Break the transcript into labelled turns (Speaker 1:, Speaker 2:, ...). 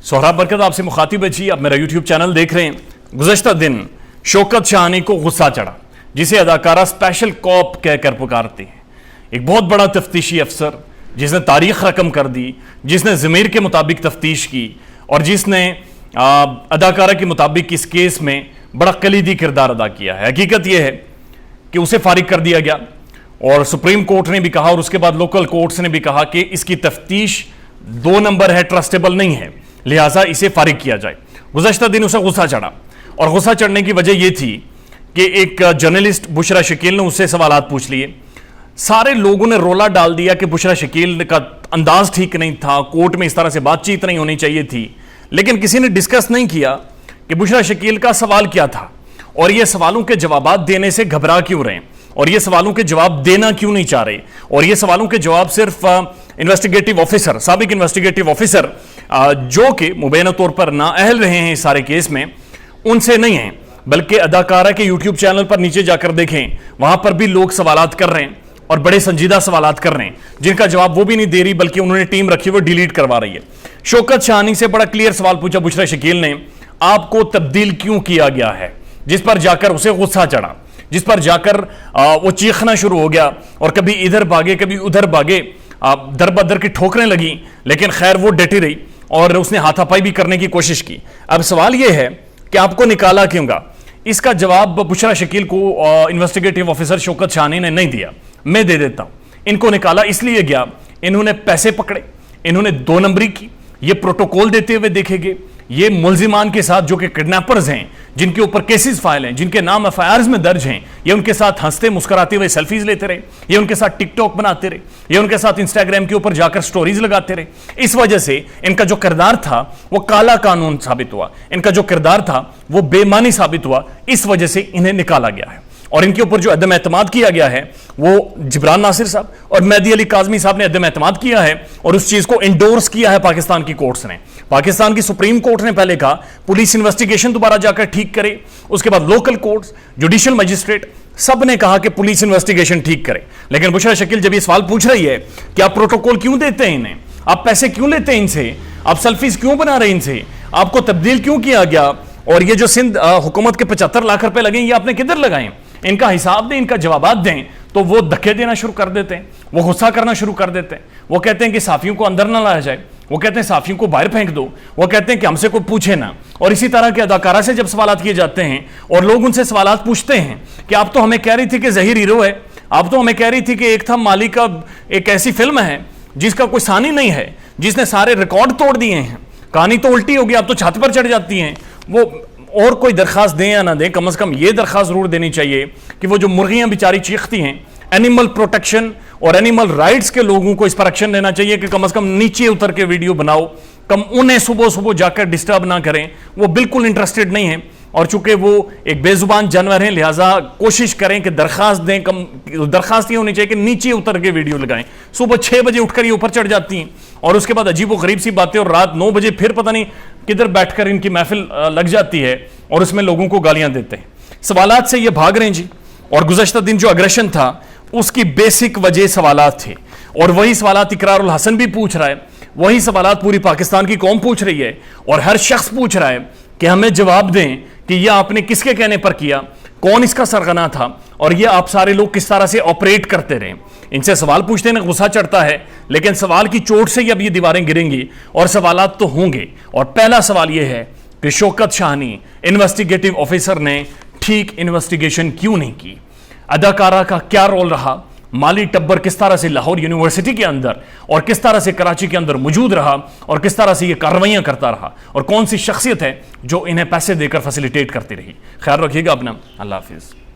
Speaker 1: सोहराब बरकत आपसे मुखातिब है जी। आप मेरा यूट्यूब चैनल देख रहे हैं। गुज़श्ता दिन शौकत शाहानी को गुस्सा चढ़ा, जिसे अदाकारा स्पेशल कॉप कहकर पुकारती है। एक बहुत बड़ा तफ्तीशी अफसर जिसने तारीख रकम कर दी, जिसने ज़मीर के मुताबिक तफ्तीश की और जिसने अदाकारा के मुताबिक इस केस में बड़ा कलीदी किरदार अदा किया है। हकीकत यह है कि उसे फारिग कर दिया गया और सुप्रीम कोर्ट ने भी कहा और उसके बाद लोकल कोर्ट्स ने भी कहा कि इसकी तफ्तीश 2 नंबर है, ट्रस्टेबल नहीं है, लिहाजा इसे फारिग किया जाए। गुज़श्ता दिन उसे गुस्सा चढ़ा और गुस्सा चढ़ने की वजह यह थी कि एक जर्नलिस्ट बुशरा शकील ने उससे सवालात पूछ लिए। सारे लोगों ने रोला डाल दिया कि बुशरा शकील का अंदाज ठीक नहीं था, कोर्ट में इस तरह से बातचीत नहीं होनी चाहिए थी, लेकिन किसी ने डिस्कस नहीं किया कि बुशरा शकील का सवाल क्या था और ये सवालों के जवाब देने से घबरा क्यों रहे और ये सवालों के जवाब देना क्यों नहीं चाह रहे और ये सवालों के जवाब सिर्फ इन्वेस्टिगेटिव ऑफिसर, साबिक इन्वेस्टिगेटिव ऑफिसर जो कि मुबैना तौर पर नाअहल रहे हैं इस सारे केस में, उनसे नहीं है, बल्कि अदाकारा के यूट्यूब चैनल पर नीचे जाकर देखें, वहां पर भी लोग सवालात कर रहे हैं और बड़े संजीदा सवालात कर रहे हैं जिनका जवाब वो भी नहीं दे रही, बल्कि उन्होंने टीम रखी वो डिलीट करवा रही है। शौकत शाहानी से बड़ा क्लियर सवाल पूछा बुशरा शकील ने, आपको तब्दील क्यों किया गया है, जिस पर जाकर उसे गुस्सा चढ़ा, जिस पर जाकर वो चीखना शुरू हो गया और कभी इधर भागे कभी उधर भागे, दर बदर की ठोकरें लगी, लेकिन खैर वो डटी रही और उसने हाथापाई भी करने की कोशिश की। अब सवाल यह है कि आपको निकाला क्यों गया? इसका जवाब बुशरा शकील को इन्वेस्टिगेटिव ऑफिसर शौकत शाहानी ने नहीं दिया, मैं दे देता हूं। इनको निकाला इसलिए गया, इन्होंने पैसे पकड़े, इन्होंने 2 नंबरी की, ये प्रोटोकॉल देते हुए देखेंगे, ये मुल्जिमान के साथ जो कि किडनैपर्स हैं, जिनके ऊपर केसेस फाइल हैं, जिनके नाम एफआईआर्स में दर्ज हैं, ये उनके साथ हंसते मुस्कुराते हुए सेल्फीज लेते रहे, ये उनके साथ टिकटॉक बनाते रहे, ये उनके साथ इंस्टाग्राम के ऊपर जाकर स्टोरीज लगाते रहे। इस वजह से इनका जो किरदार था वो काला कानून साबित हुआ, इनका जो किरदार था वो बेईमानी साबित हुआ, इस वजह से इन्हें निकाला गया है। और इनके ऊपर जो अदम एतमाद किया गया है वो जिब्रान नासिर साहब और मेहदी अली काज़मी साहब ने अदम एतमाद किया है और उस चीज को इंडोर्स किया है पाकिस्तान की कोर्ट्स ने। पाकिस्तान की सुप्रीम कोर्ट ने पहले कहा पुलिस इन्वेस्टिगेशन दोबारा जाकर ठीक करे, उसके बाद लोकल कोर्ट्स, जुडिशियल मजिस्ट्रेट सब ने कहा कि पुलिस इन्वेस्टिगेशन ठीक करे। लेकिन बुशरा शकील जब ये सवाल पूछ रही है कि आप प्रोटोकॉल क्यों देते हैं इन्हें, आप पैसे क्यों लेते हैं इनसे, आप सेल्फीज क्यों बना रहे हैं इनसे, आपको तब्दील क्यों किया गया और ये जो सिंध हुकूमत के 75 लाख रुपए लगे ये आपने किधर लगाए, इनका हिसाब दें, इनका जवाबात दें, तो वो धक्के देना शुरू कर देते हैं, वो गुस्सा करना शुरू कर देते हैं। वो कहते हैं कि साफियों को अंदर ना लाया जाए, वो कहते हैं साफियों को बाहर फेंक दो, वो कहते हैं कि हमसे कोई पूछे ना। और इसी तरह के अदाकारा से जब सवालात किए जाते हैं और लोग उनसे सवालात पूछते हैं कि आप तो हमें कह रही थी कि ज़हीर हीरो है, आप तो हमें कह रही थी कि एक था माली का एक ऐसी फिल्म है जिसका कोई सानी नहीं है, जिसने सारे रिकॉर्ड तोड़ दिए हैं, कहानी तो उल्टी होगी, आप तो छत पर चढ़ जाती हैं। वो और कोई दरखास्त दें या ना दें, कम से कम ये दरखास्त जरूर देनी चाहिए कि वो जो मुर्गियां बेचारी चीखती हैं, एनिमल प्रोटेक्शन और एनिमल राइट्स के लोगों को इस पर एक्शन लेना चाहिए कि कम से कम नीचे उतर के वीडियो बनाओ, कम उन्हें सुबह सुबह जाकर डिस्टर्ब ना करें, वो बिल्कुल इंटरेस्टेड नहीं है। और चूंकि वो एक बेजुबान जानवर हैं, लिहाजा कोशिश करें कि दरखास्त दें, कम दरखास्त ये होनी चाहिए कि नीचे उतर के वीडियो लगाएं। सुबह 6 बजे उठकर ये ऊपर चढ़ जाती हैं और उसके बाद अजीब व गरीब सी बातें, और रात 9 बजे फिर पता नहीं किधर बैठकर इनकी महफिल लग जाती है और उसमें लोगों को गालियां देते हैं। सवालात से ये भाग रहे हैं जी। और गुज़श्ता दिन जो अग्रेशन था उसकी बेसिक वजह सवालात थे और वही सवालात इकरारुल हसन भी पूछ रहा है, वही सवालात पूरी पाकिस्तान की कौम पूछ रही है और हर शख्स पूछ रहा है कि हमें जवाब दें कि यह आपने किसके कहने पर किया, कौन इसका सरगना था और ये आप सारे लोग किस तरह से ऑपरेट करते रहे। इनसे सवाल पूछते हैं, गुस्सा चढ़ता है, लेकिन सवाल की चोट से ही अब ये दीवारें गिरेंगी और सवालात तो होंगे। और पहला सवाल यह है कि शौकत शाहानी इन्वेस्टिगेटिव ऑफिसर ने ठीक इन्वेस्टिगेशन क्यों नहीं की, अदाकारा का क्या रोल रहा, माली टब्बर किस तरह से लाहौर यूनिवर्सिटी के अंदर और किस तरह से कराची के अंदर मौजूद रहा और किस तरह से ये कार्रवाइयां करता रहा और कौन सी शख्सियत है जो इन्हें पैसे देकर फैसिलिटेट करती रही। ख्याल रखिएगा अपना। अल्लाह हाफिज़।